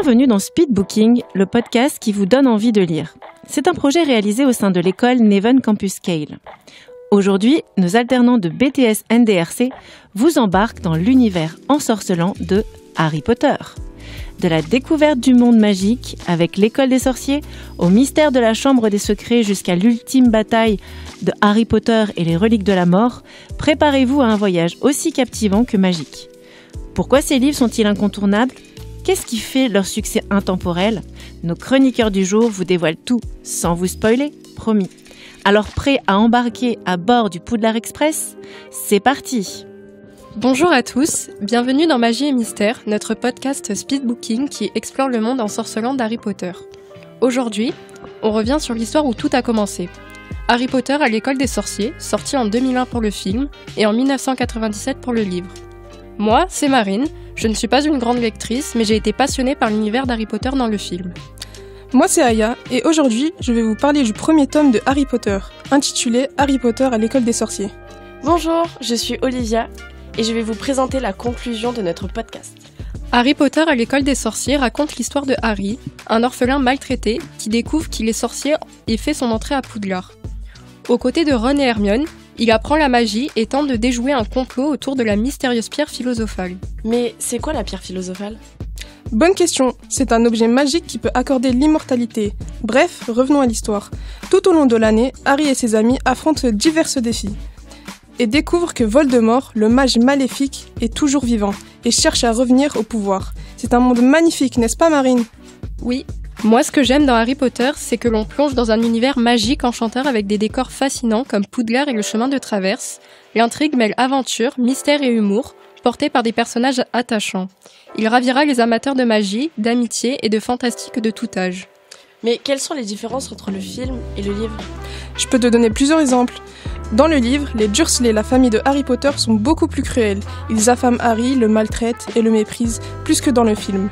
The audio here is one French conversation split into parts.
Bienvenue dans Speed Booking, le podcast qui vous donne envie de lire. C'est un projet réalisé au sein de l'école Neven Campus Cale. Aujourd'hui, nos alternants de BTS NDRC vous embarquent dans l'univers ensorcelant de Harry Potter. De la découverte du monde magique avec l'école des sorciers, au mystère de la chambre des secrets jusqu'à l'ultime bataille de Harry Potter et les reliques de la mort, préparez-vous à un voyage aussi captivant que magique. Pourquoi ces livres sont-ils incontournables ? Qu'est-ce qui fait leur succès intemporel ? Nos chroniqueurs du jour vous dévoilent tout, sans vous spoiler, promis. Alors prêts à embarquer à bord du Poudlard Express ? C'est parti ! Bonjour à tous, bienvenue dans Magie et Mystère, notre podcast Speed Booking qui explore le monde ensorcelant d'Harry Potter. Aujourd'hui, on revient sur l'histoire où tout a commencé. Harry Potter à l'école des sorciers, sorti en 2001 pour le film et en 1997 pour le livre. Moi, c'est Marine, je ne suis pas une grande lectrice, mais j'ai été passionnée par l'univers d'Harry Potter dans le film. Moi c'est Aya, et aujourd'hui je vais vous parler du premier tome de Harry Potter, intitulé Harry Potter à l'école des sorciers. Bonjour, je suis Olivia, et je vais vous présenter la conclusion de notre podcast. Harry Potter à l'école des sorciers raconte l'histoire de Harry, un orphelin maltraité qui découvre qu'il est sorcier et fait son entrée à Poudlard. Aux côtés de Ron et Hermione, il apprend la magie et tente de déjouer un complot autour de la mystérieuse pierre philosophale. Mais c'est quoi la pierre philosophale ? Bonne question, c'est un objet magique qui peut accorder l'immortalité. Bref, revenons à l'histoire. Tout au long de l'année, Harry et ses amis affrontent divers défis et découvrent que Voldemort, le mage maléfique, est toujours vivant et cherche à revenir au pouvoir. C'est un monde magnifique, n'est-ce pas Marine ? Oui. Moi, ce que j'aime dans Harry Potter, c'est que l'on plonge dans un univers magique enchanteur avec des décors fascinants comme Poudlard et le chemin de traverse. L'intrigue mêle aventure, mystère et humour, portés par des personnages attachants. Il ravira les amateurs de magie, d'amitié et de fantastique de tout âge. Mais quelles sont les différences entre le film et le livre ? Je peux te donner plusieurs exemples. Dans le livre, les Dursley, la famille de Harry Potter, sont beaucoup plus cruels. Ils affament Harry, le maltraitent et le méprisent, plus que dans le film.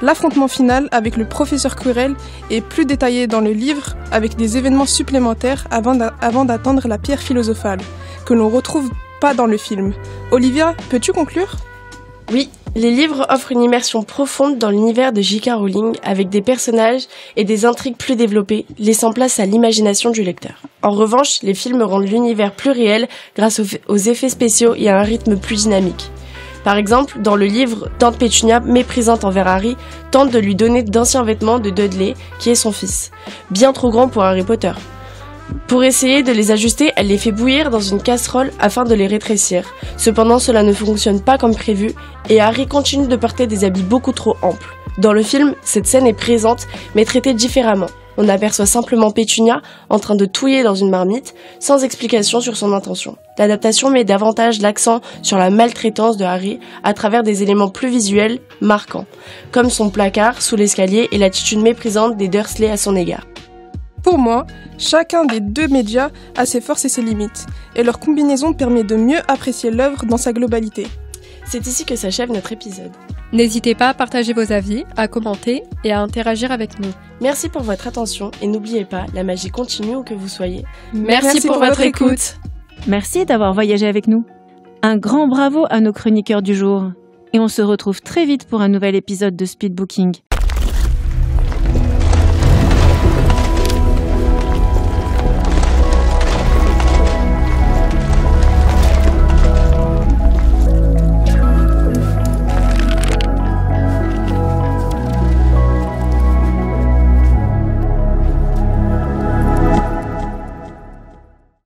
L'affrontement final avec le professeur Quirrell est plus détaillé dans le livre, avec des événements supplémentaires avant d'atteindre la pierre philosophale, que l'on retrouve pas dans le film. Olivia, peux-tu conclure ? Oui, les livres offrent une immersion profonde dans l'univers de J.K. Rowling, avec des personnages et des intrigues plus développées, laissant place à l'imagination du lecteur. En revanche, les films rendent l'univers plus réel grâce aux effets spéciaux et à un rythme plus dynamique. Par exemple, dans le livre, Tante Pétunia, méprisante envers Harry, tente de lui donner d'anciens vêtements de Dudley, qui est son fils, bien trop grand pour Harry Potter. Pour essayer de les ajuster, elle les fait bouillir dans une casserole afin de les rétrécir. Cependant, cela ne fonctionne pas comme prévu, et Harry continue de porter des habits beaucoup trop amples. Dans le film, cette scène est présente, mais traitée différemment. On aperçoit simplement Pétunia en train de touiller dans une marmite, sans explication sur son intention. L'adaptation met davantage l'accent sur la maltraitance de Harry à travers des éléments plus visuels, marquants, comme son placard sous l'escalier et l'attitude méprisante des Dursley à son égard. Pour moi, chacun des deux médias a ses forces et ses limites, et leur combinaison permet de mieux apprécier l'œuvre dans sa globalité. C'est ici que s'achève notre épisode. N'hésitez pas à partager vos avis, à commenter et à interagir avec nous. Merci pour votre attention et n'oubliez pas, la magie continue où que vous soyez. Merci pour votre écoute. Merci d'avoir voyagé avec nous. Un grand bravo à nos chroniqueurs du jour. Et on se retrouve très vite pour un nouvel épisode de Speed Booking.